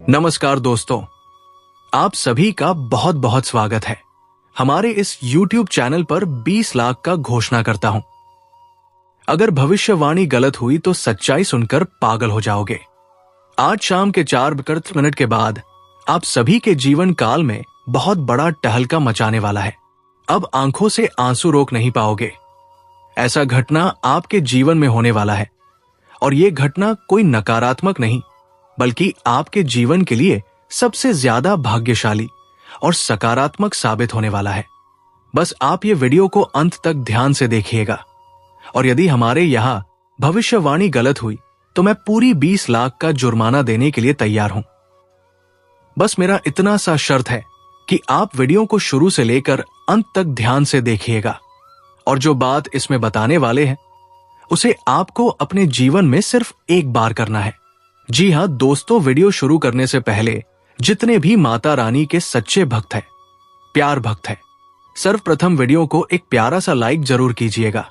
नमस्कार दोस्तों, आप सभी का बहुत बहुत स्वागत है। हमारे इस YouTube चैनल पर 20 लाख का घोषणा करता हूं। अगर भविष्यवाणी गलत हुई तो सच्चाई सुनकर पागल हो जाओगे। आज शाम के 4:30 के बाद आप सभी के जीवन काल में बहुत बड़ा टहलका मचाने वाला है। अब आंखों से आंसू रोक नहीं पाओगे। ऐसा घटना आपके जीवन में होने वाला है और यह घटना कोई नकारात्मक नहीं बल्कि आपके जीवन के लिए सबसे ज्यादा भाग्यशाली और सकारात्मक साबित होने वाला है। बस आप ये वीडियो को अंत तक ध्यान से देखिएगा और यदि हमारे यहाँ भविष्यवाणी गलत हुई तो मैं पूरी 20 लाख का जुर्माना देने के लिए तैयार हूं। बस मेरा इतना सा शर्त है कि आप वीडियो को शुरू से लेकर अंत तक ध्यान से देखिएगा और जो बात इसमें बताने वाले हैं उसे आपको अपने जीवन में सिर्फ एक बार करना है। जी हां दोस्तों, वीडियो शुरू करने से पहले जितने भी माता रानी के सच्चे भक्त हैं, प्यार भक्त हैं, सर्वप्रथम वीडियो को एक प्यारा सा लाइक जरूर कीजिएगा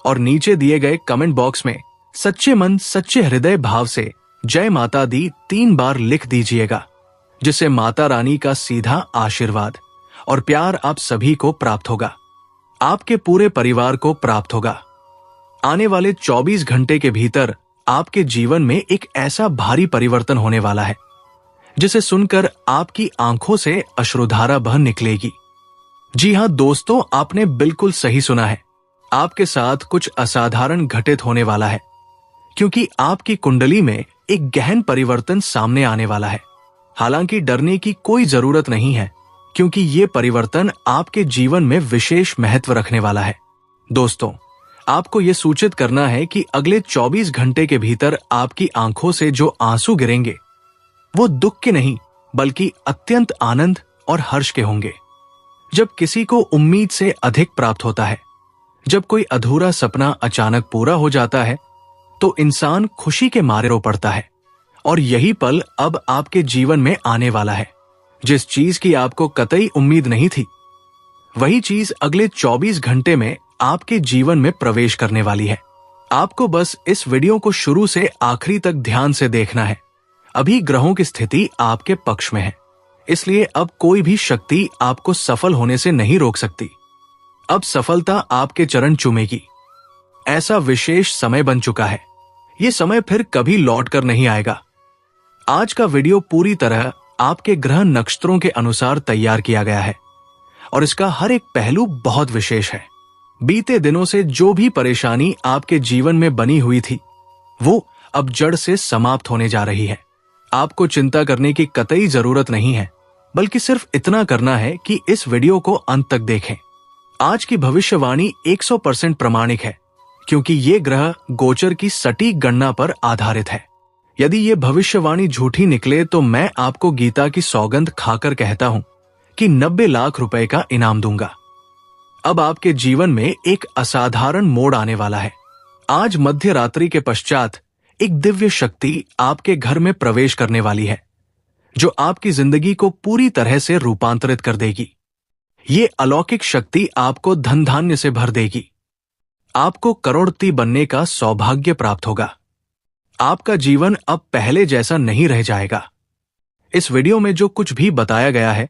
और नीचे दिए गए कमेंट बॉक्स में सच्चे मन सच्चे हृदय भाव से जय माता दी 3 बार लिख दीजिएगा, जिससे माता रानी का सीधा आशीर्वाद और प्यार आप सभी को प्राप्त होगा, आपके पूरे परिवार को प्राप्त होगा। आने वाले 24 घंटे के भीतर आपके जीवन में एक ऐसा भारी परिवर्तन होने वाला है जिसे सुनकर आपकी आंखों से अश्रुधारा बह निकलेगी। जी हां दोस्तों, आपने बिल्कुल सही सुना है। आपके साथ कुछ असाधारण घटित होने वाला है क्योंकि आपकी कुंडली में एक गहन परिवर्तन सामने आने वाला है। हालांकि डरने की कोई जरूरत नहीं है क्योंकि ये परिवर्तन आपके जीवन में विशेष महत्व रखने वाला है। दोस्तों, आपको यह सूचित करना है कि अगले 24 घंटे के भीतर आपकी आंखों से जो आंसू गिरेंगे वो दुख के नहीं बल्कि अत्यंत आनंद और हर्ष के होंगे। जब किसी को उम्मीद से अधिक प्राप्त होता है, जब कोई अधूरा सपना अचानक पूरा हो जाता है तो इंसान खुशी के मारे रो पड़ता है और यही पल अब आपके जीवन में आने वाला है। जिस चीज की आपको कतई उम्मीद नहीं थी वही चीज अगले 24 घंटे में आपके जीवन में प्रवेश करने वाली है। आपको बस इस वीडियो को शुरू से आखिरी तक ध्यान से देखना है। अभी ग्रहों की स्थिति आपके पक्ष में है, इसलिए अब कोई भी शक्ति आपको सफल होने से नहीं रोक सकती। अब सफलता आपके चरण चूमेगी। ऐसा विशेष समय बन चुका है। यह समय फिर कभी लौट कर नहीं आएगा। आज का वीडियो पूरी तरह आपके ग्रह नक्षत्रों के अनुसार तैयार किया गया है और इसका हर एक पहलू बहुत विशेष है। बीते दिनों से जो भी परेशानी आपके जीवन में बनी हुई थी वो अब जड़ से समाप्त होने जा रही है। आपको चिंता करने की कतई जरूरत नहीं है, बल्कि सिर्फ इतना करना है कि इस वीडियो को अंत तक देखें। आज की भविष्यवाणी 100% प्रमाणिक है क्योंकि ये ग्रह गोचर की सटीक गणना पर आधारित है। यदि ये भविष्यवाणी झूठी निकले तो मैं आपको गीता की सौगंध खाकर कहता हूं कि 90 लाख रुपए का इनाम दूंगा। अब आपके जीवन में एक असाधारण मोड़ आने वाला है। आज मध्य रात्रि के पश्चात एक दिव्य शक्ति आपके घर में प्रवेश करने वाली है जो आपकी जिंदगी को पूरी तरह से रूपांतरित कर देगी। ये अलौकिक शक्ति आपको धन धान्य से भर देगी। आपको करोड़पति बनने का सौभाग्य प्राप्त होगा। आपका जीवन अब पहले जैसा नहीं रह जाएगा। इस वीडियो में जो कुछ भी बताया गया है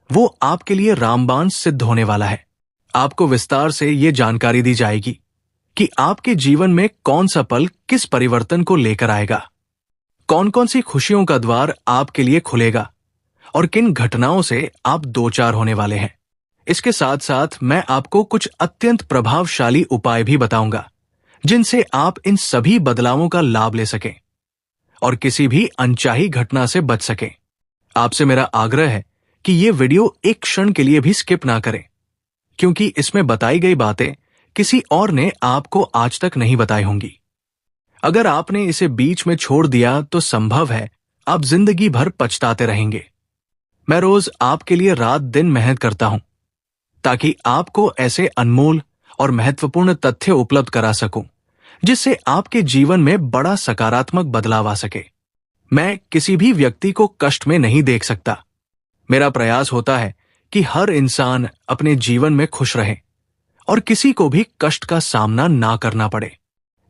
वो आपके लिए रामबाण सिद्ध होने वाला है। आपको विस्तार से ये जानकारी दी जाएगी कि आपके जीवन में कौन सा पल किस परिवर्तन को लेकर आएगा, कौन कौन सी खुशियों का द्वार आपके लिए खुलेगा और किन घटनाओं से आप दो चार होने वाले हैं। इसके साथ साथ मैं आपको कुछ अत्यंत प्रभावशाली उपाय भी बताऊंगा जिनसे आप इन सभी बदलावों का लाभ ले सकें और किसी भी अनचाही घटना से बच सकें। आपसे मेरा आग्रह है कि ये वीडियो एक क्षण के लिए भी स्किप ना करें क्योंकि इसमें बताई गई बातें किसी और ने आपको आज तक नहीं बताई होंगी। अगर आपने इसे बीच में छोड़ दिया तो संभव है आप जिंदगी भर पछताते रहेंगे। मैं रोज आपके लिए रात दिन मेहनत करता हूं ताकि आपको ऐसे अनमोल और महत्वपूर्ण तथ्य उपलब्ध करा सकूं जिससे आपके जीवन में बड़ा सकारात्मक बदलाव आ सके। मैं किसी भी व्यक्ति को कष्ट में नहीं देख सकता। मेरा प्रयास होता है कि हर इंसान अपने जीवन में खुश रहे और किसी को भी कष्ट का सामना ना करना पड़े।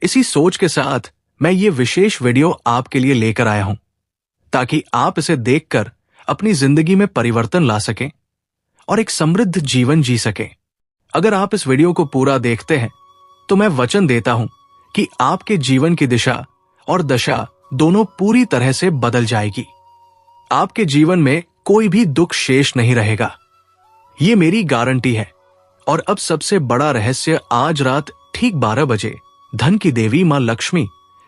इसी सोच के साथ मैं ये विशेष वीडियो आपके लिए लेकर आया हूं ताकि आप इसे देखकर अपनी जिंदगी में परिवर्तन ला सकें और एक समृद्ध जीवन जी सकें। अगर आप इस वीडियो को पूरा देखते हैं तो मैं वचन देता हूं कि आपके जीवन की दिशा और दशा दोनों पूरी तरह से बदल जाएगी। आपके जीवन में कोई भी दुख शेष नहीं रहेगा, ये मेरी गारंटी है। और अब सबसे बड़ा रहस्य, आज रात ठीक 12 बजे धन की देवी मां लक्ष्मी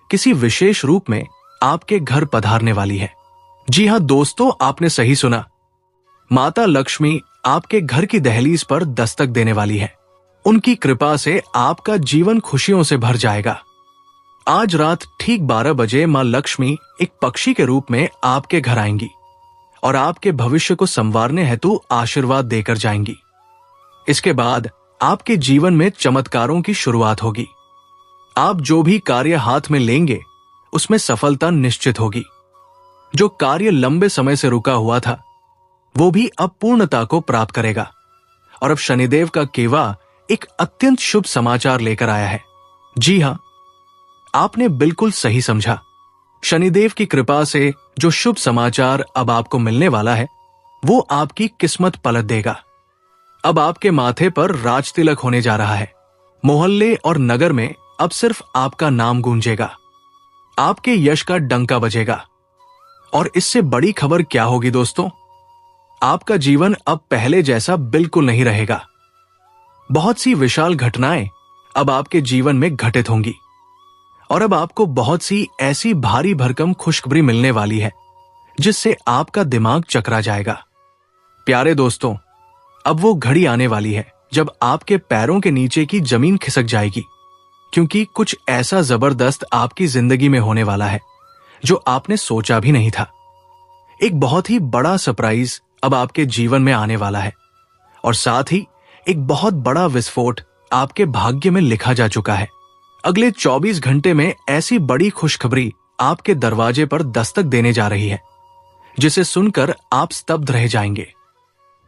किसी विशेष रूप में आपके घर पधारने वाली है। जी हां दोस्तों, आपने सही सुना। माता लक्ष्मी आपके घर की दहलीज पर दस्तक देने वाली है। उनकी कृपा से आपका जीवन खुशियों से भर जाएगा। आज रात ठीक 12 बजे मां लक्ष्मी एक पक्षी के रूप में आपके घर आएंगी और आपके भविष्य को संवारने हेतु आशीर्वाद देकर जाएंगी। इसके बाद आपके जीवन में चमत्कारों की शुरुआत होगी। आप जो भी कार्य हाथ में लेंगे उसमें सफलता निश्चित होगी। जो कार्य लंबे समय से रुका हुआ था वो भी अब पूर्णता को प्राप्त करेगा। और अब शनिदेव का केवा एक अत्यंत शुभ समाचार लेकर आया है। जी हां, आपने बिल्कुल सही समझा। शनिदेव की कृपा से जो शुभ समाचार अब आपको मिलने वाला है वो आपकी किस्मत पलट देगा। अब आपके माथे पर राज तिलक होने जा रहा है। मोहल्ले और नगर में अब सिर्फ आपका नाम गूंजेगा, आपके यश का डंका बजेगा। और इससे बड़ी खबर क्या होगी दोस्तों, आपका जीवन अब पहले जैसा बिल्कुल नहीं रहेगा। बहुत सी विशाल घटनाएं अब आपके जीवन में घटित होंगी और अब आपको बहुत सी ऐसी भारी भरकम खुशखबरी मिलने वाली है जिससे आपका दिमाग चकरा जाएगा। प्यारे दोस्तों, अब वो घड़ी आने वाली है जब आपके पैरों के नीचे की जमीन खिसक जाएगी, क्योंकि कुछ ऐसा जबरदस्त आपकी जिंदगी में होने वाला है जो आपने सोचा भी नहीं था। एक बहुत ही बड़ा सरप्राइज अब आपके जीवन में आने वाला है और साथ ही एक बहुत बड़ा विस्फोट आपके भाग्य में लिखा जा चुका है। अगले 24 घंटे में ऐसी बड़ी खुशखबरी आपके दरवाजे पर दस्तक देने जा रही है जिसे सुनकर आप स्तब्ध रह जाएंगे।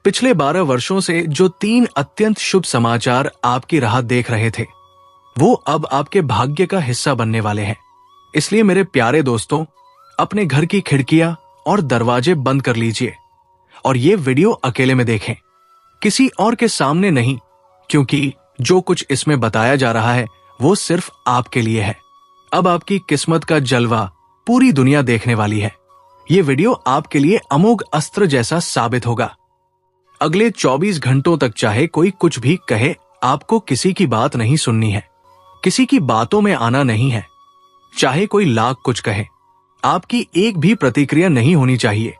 पिछले 12 वर्षों से जो 3 अत्यंत शुभ समाचार आपकी राह देख रहे थे वो अब आपके भाग्य का हिस्सा बनने वाले हैं। इसलिए मेरे प्यारे दोस्तों, अपने घर की खिड़कियां और दरवाजे बंद कर लीजिए और ये वीडियो अकेले में देखें, किसी और के सामने नहीं, क्योंकि जो कुछ इसमें बताया जा रहा है वो सिर्फ आपके लिए है। अब आपकी किस्मत का जलवा पूरी दुनिया देखने वाली है। ये वीडियो आपके लिए अमोघ अस्त्र जैसा साबित होगा। अगले 24 घंटों तक चाहे कोई कुछ भी कहे, आपको किसी की बात नहीं सुननी है, किसी की बातों में आना नहीं है। चाहे कोई लाख कुछ कहे, आपकी एक भी प्रतिक्रिया नहीं होनी चाहिए,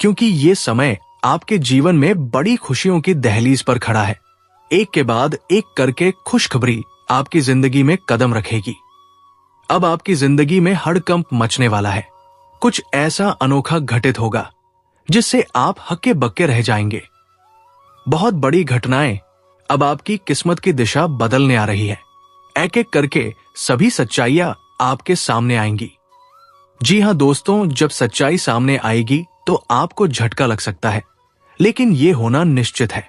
क्योंकि ये समय आपके जीवन में बड़ी खुशियों की दहलीज पर खड़ा है। एक के बाद एक करके खुशखबरी आपकी जिंदगी में कदम रखेगी। अब आपकी जिंदगी में हड़कंप मचने वाला है। कुछ ऐसा अनोखा घटित होगा जिससे आप हक्के बक्के रह जाएंगे। बहुत बड़ी घटनाएं अब आपकी किस्मत की दिशा बदलने आ रही है। एक एक करके सभी सच्चाइयां आपके सामने आएंगी। जी हां दोस्तों, जब सच्चाई सामने आएगी तो आपको झटका लग सकता है, लेकिन यह होना निश्चित है।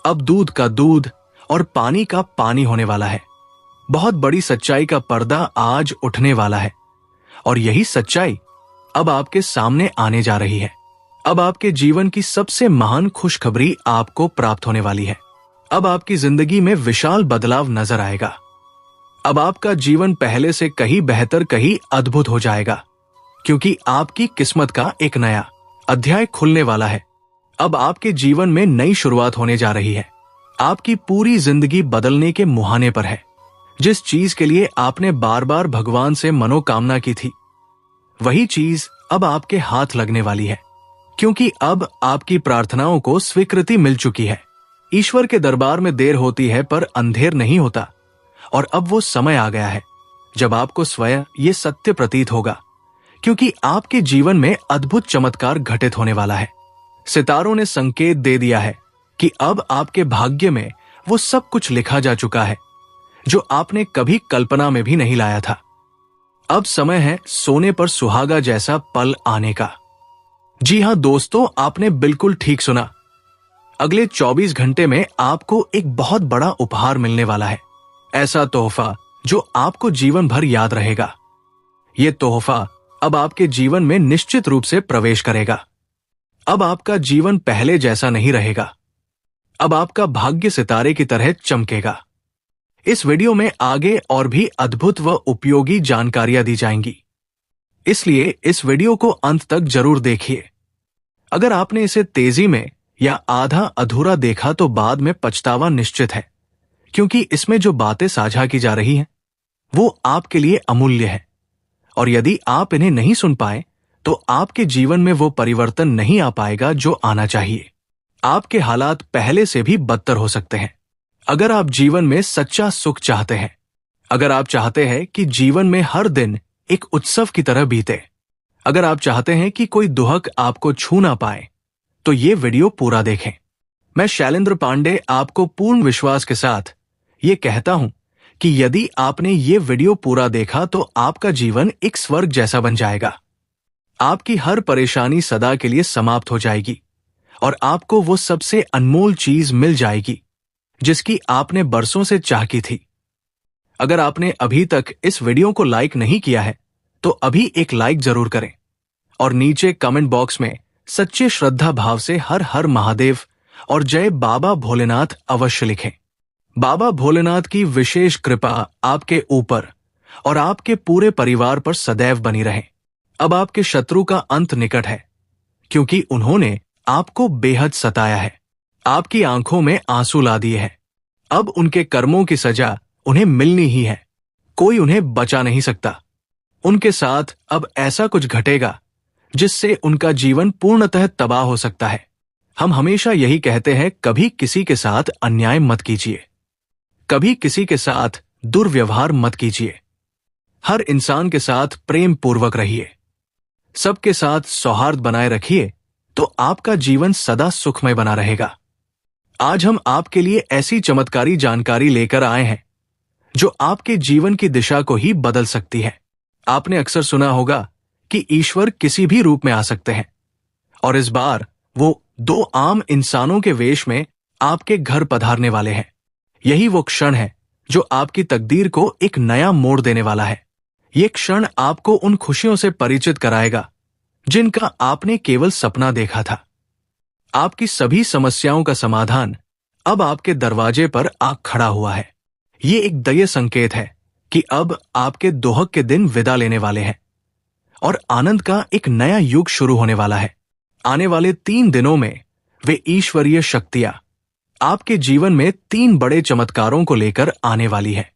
अब दूध का दूध और पानी का पानी होने वाला है। बहुत बड़ी सच्चाई का पर्दा आज उठने वाला है और यही सच्चाई अब आपके सामने आने जा रही है। अब आपके जीवन की सबसे महान खुशखबरी आपको प्राप्त होने वाली है। अब आपकी जिंदगी में विशाल बदलाव नजर आएगा। अब आपका जीवन पहले से कहीं बेहतर, कहीं अद्भुत हो जाएगा, क्योंकि आपकी किस्मत का एक नया अध्याय खुलने वाला है। अब आपके जीवन में नई शुरुआत होने जा रही है। आपकी पूरी जिंदगी बदलने के मुहाने पर है। जिस चीज के लिए आपने बार बार भगवान से मनोकामना की थी, वही चीज अब आपके हाथ लगने वाली है, क्योंकि अब आपकी प्रार्थनाओं को स्वीकृति मिल चुकी है। ईश्वर के दरबार में देर होती है पर अंधेर नहीं होता, और अब वो समय आ गया है जब आपको स्वयं ये सत्य प्रतीत होगा, क्योंकि आपके जीवन में अद्भुत चमत्कार घटित होने वाला है। सितारों ने संकेत दे दिया है कि अब आपके भाग्य में वो सब कुछ लिखा जा चुका है जो आपने कभी कल्पना में भी नहीं लाया था। अब समय है सोने पर सुहागा जैसा पल आने का। जी हां दोस्तों, आपने बिल्कुल ठीक सुना। अगले 24 घंटे में आपको एक बहुत बड़ा उपहार मिलने वाला है। ऐसा तोहफा जो आपको जीवन भर याद रहेगा। ये तोहफा अब आपके जीवन में निश्चित रूप से प्रवेश करेगा। अब आपका जीवन पहले जैसा नहीं रहेगा। अब आपका भाग्य सितारे की तरह चमकेगा। इस वीडियो में आगे और भी अद्भुत व उपयोगी जानकारियां दी जाएंगी, इसलिए इस वीडियो को अंत तक जरूर देखिए। अगर आपने इसे तेजी में या आधा अधूरा देखा तो बाद में पछतावा निश्चित है, क्योंकि इसमें जो बातें साझा की जा रही हैं वो आपके लिए अमूल्य है, और यदि आप इन्हें नहीं सुन पाए तो आपके जीवन में वो परिवर्तन नहीं आ पाएगा जो आना चाहिए। आपके हालात पहले से भी बदतर हो सकते हैं। अगर आप जीवन में सच्चा सुख चाहते हैं, अगर आप चाहते हैं कि जीवन में हर दिन एक उत्सव की तरह बीते, अगर आप चाहते हैं कि कोई दुहक आपको छू ना पाए, तो ये वीडियो पूरा देखें। मैं शैलेंद्र पांडे आपको पूर्ण विश्वास के साथ ये कहता हूं कि यदि आपने ये वीडियो पूरा देखा तो आपका जीवन एक स्वर्ग जैसा बन जाएगा। आपकी हर परेशानी सदा के लिए समाप्त हो जाएगी और आपको वो सबसे अनमोल चीज मिल जाएगी जिसकी आपने बरसों से चाह की थी। अगर आपने अभी तक इस वीडियो को लाइक नहीं किया है तो अभी एक लाइक जरूर करें और नीचे कमेंट बॉक्स में सच्चे श्रद्धा भाव से हर हर महादेव और जय बाबा भोलेनाथ अवश्य लिखें। बाबा भोलेनाथ की विशेष कृपा आपके ऊपर और आपके पूरे परिवार पर सदैव बनी रहे। अब आपके शत्रु का अंत निकट है, क्योंकि उन्होंने आपको बेहद सताया है, आपकी आंखों में आंसू ला दिए हैं। अब उनके कर्मों की सजा उन्हें मिलनी ही है, कोई उन्हें बचा नहीं सकता। उनके साथ अब ऐसा कुछ घटेगा जिससे उनका जीवन पूर्णतः तबाह हो सकता है। हम हमेशा यही कहते हैं, कभी किसी के साथ अन्याय मत कीजिए, कभी किसी के साथ दुर्व्यवहार मत कीजिए। हर इंसान के साथ प्रेम पूर्वक रहिए, सबके साथ सौहार्द बनाए रखिए, तो आपका जीवन सदा सुखमय बना रहेगा। आज हम आपके लिए ऐसी चमत्कारी जानकारी लेकर आए हैं जो आपके जीवन की दिशा को ही बदल सकती है। आपने अक्सर सुना होगा कि ईश्वर किसी भी रूप में आ सकते हैं, और इस बार वो दो आम इंसानों के वेश में आपके घर पधारने वाले हैं। यही वो क्षण है जो आपकी तकदीर को एक नया मोड़ देने वाला है। ये क्षण आपको उन खुशियों से परिचित कराएगा जिनका आपने केवल सपना देखा था। आपकी सभी समस्याओं का समाधान अब आपके दरवाजे पर आ खड़ा हुआ है। ये एक दया संकेत है कि अब आपके दोहक के दिन विदा लेने वाले हैं और आनंद का एक नया युग शुरू होने वाला है। आने वाले 3 दिनों में वे ईश्वरीय शक्तियां आपके जीवन में 3 बड़े चमत्कारों को लेकर आने वाली है।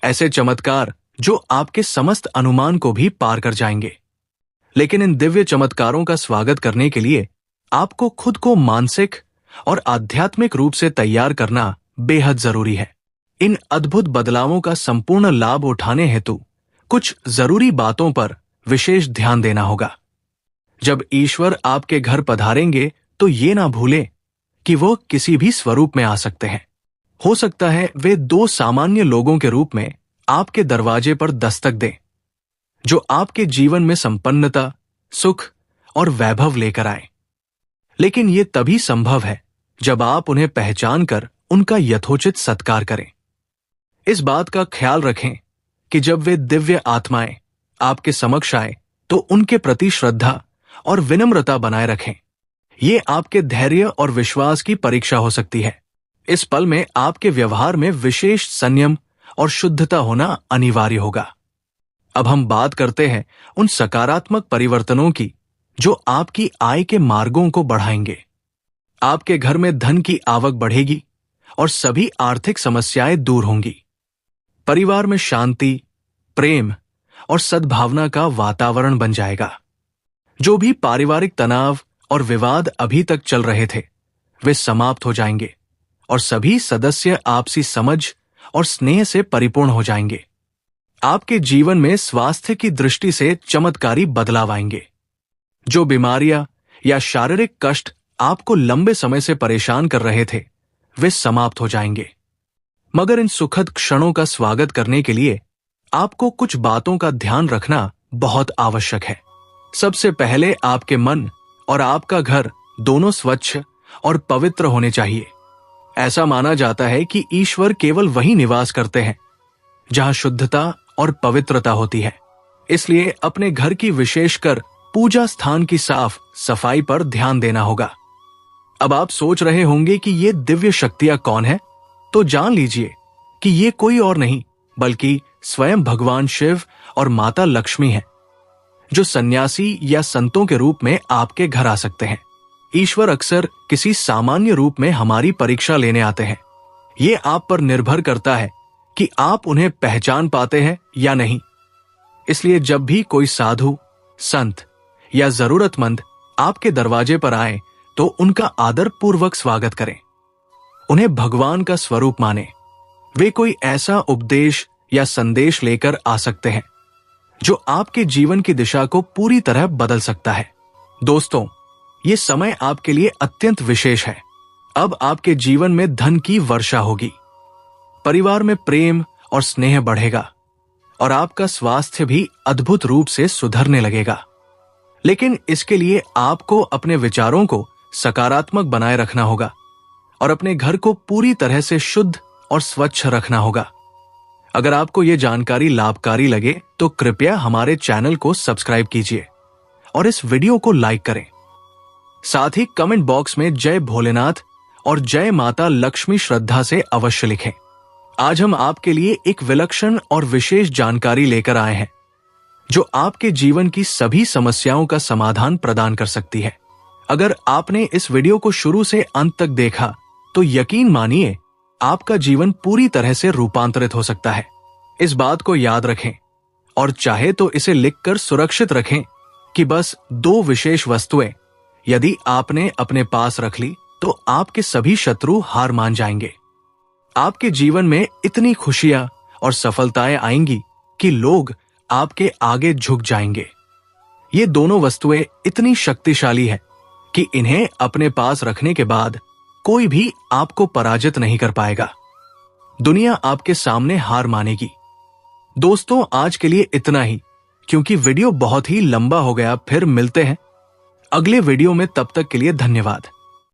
ऐसे चमत्कार जो आपके समस्त अनुमान को भी पार कर जाएंगे। लेकिन इन दिव्य चमत्कारों का स्वागत करने के लिए आपको खुद को मानसिक और आध्यात्मिक रूप से तैयार करना बेहद जरूरी है। इन अद्भुत बदलावों का संपूर्ण लाभ उठाने हेतु कुछ जरूरी बातों पर विशेष ध्यान देना होगा। जब ईश्वर आपके घर पधारेंगे तो ये ना भूलें कि वो किसी भी स्वरूप में आ सकते हैं। हो सकता है वे 2 सामान्य लोगों के रूप में आपके दरवाजे पर दस्तक दें, जो आपके जीवन में संपन्नता, सुख और वैभव लेकर आए। लेकिन ये तभी संभव है जब आप उन्हें पहचान कर उनका यथोचित सत्कार करें। इस बात का ख्याल रखें कि जब वे दिव्य आत्माएं आपके समक्ष आए तो उनके प्रति श्रद्धा और विनम्रता बनाए रखें। ये आपके धैर्य और विश्वास की परीक्षा हो सकती है। इस पल में आपके व्यवहार में विशेष संयम और शुद्धता होना अनिवार्य होगा। अब हम बात करते हैं उन सकारात्मक परिवर्तनों की जो आपकी आय के मार्गों को बढ़ाएंगे। आपके घर में धन की आवक बढ़ेगी और सभी आर्थिक समस्याएं दूर होंगी। परिवार में शांति, प्रेम और सद्भावना का वातावरण बन जाएगा। जो भी पारिवारिक तनाव और विवाद अभी तक चल रहे थे, वे समाप्त हो जाएंगे और सभी सदस्य आपसी समझ और स्नेह से परिपूर्ण हो जाएंगे। आपके जीवन में स्वास्थ्य की दृष्टि से चमत्कारी बदलाव आएंगे। जो बीमारियां या शारीरिक कष्ट आपको लंबे समय से परेशान कर रहे थे, वे समाप्त हो जाएंगे। मगर इन सुखद क्षणों का स्वागत करने के लिए आपको कुछ बातों का ध्यान रखना बहुत आवश्यक है। सबसे पहले आपके मन और आपका घर दोनों स्वच्छ और पवित्र होने चाहिए। ऐसा माना जाता है कि ईश्वर केवल वहीं निवास करते हैं जहां शुद्धता और पवित्रता होती है। इसलिए अपने घर की विशेषकर पूजा स्थान की साफ सफाई पर ध्यान देना होगा। अब आप सोच रहे होंगे कि ये दिव्य शक्तियां कौन है, तो जान लीजिए कि ये कोई और नहीं बल्कि स्वयं भगवान शिव और माता लक्ष्मी हैं, जो सन्यासी या संतों के रूप में आपके घर आ सकते हैं। ईश्वर अक्सर किसी सामान्य रूप में हमारी परीक्षा लेने आते हैं। ये आप पर निर्भर करता है कि आप उन्हें पहचान पाते हैं या नहीं। इसलिए जब भी कोई साधु, संत या जरूरतमंद आपके दरवाजे पर आए तो उनका आदर पूर्वक स्वागत करें। उन्हें भगवान का स्वरूप माने। वे कोई ऐसा उपदेश या संदेश लेकर आ सकते हैं जो आपके जीवन की दिशा को पूरी तरह बदल सकता है। दोस्तों, ये समय आपके लिए अत्यंत विशेष है। अब आपके जीवन में धन की वर्षा होगी, परिवार में प्रेम और स्नेह बढ़ेगा और आपका स्वास्थ्य भी अद्भुत रूप से सुधरने लगेगा। लेकिन इसके लिए आपको अपने विचारों को सकारात्मक बनाए रखना होगा और अपने घर को पूरी तरह से शुद्ध और स्वच्छ रखना होगा। अगर आपको यह जानकारी लाभकारी लगे तो कृपया हमारे चैनल को सब्सक्राइब कीजिए और इस वीडियो को लाइक करें। साथ ही कमेंट बॉक्स में जय भोलेनाथ और जय माता लक्ष्मी श्रद्धा से अवश्य लिखें। आज हम आपके लिए एक विलक्षण और विशेष जानकारी लेकर आए हैं जो आपके जीवन की सभी समस्याओं का समाधान प्रदान कर सकती है। अगर आपने इस वीडियो को शुरू से अंत तक देखा तो यकीन मानिए आपका जीवन पूरी तरह से रूपांतरित हो सकता है। इस बात को याद रखें और चाहे तो इसे लिखकर सुरक्षित रखें कि बस 2 विशेष वस्तुएं यदि आपने अपने पास रख ली तो आपके सभी शत्रु हार मान जाएंगे। आपके जीवन में इतनी खुशियां और सफलताएं आएंगी कि लोग आपके आगे झुक जाएंगे। ये दोनों वस्तुएं इतनी शक्तिशाली हैं कि इन्हें अपने पास रखने के बाद कोई भी आपको पराजित नहीं कर पाएगा। दुनिया आपके सामने हार मानेगी। दोस्तों, आज के लिए इतना ही, क्योंकि वीडियो बहुत ही लंबा हो गया। फिर मिलते हैं अगले वीडियो में, तब तक के लिए धन्यवाद।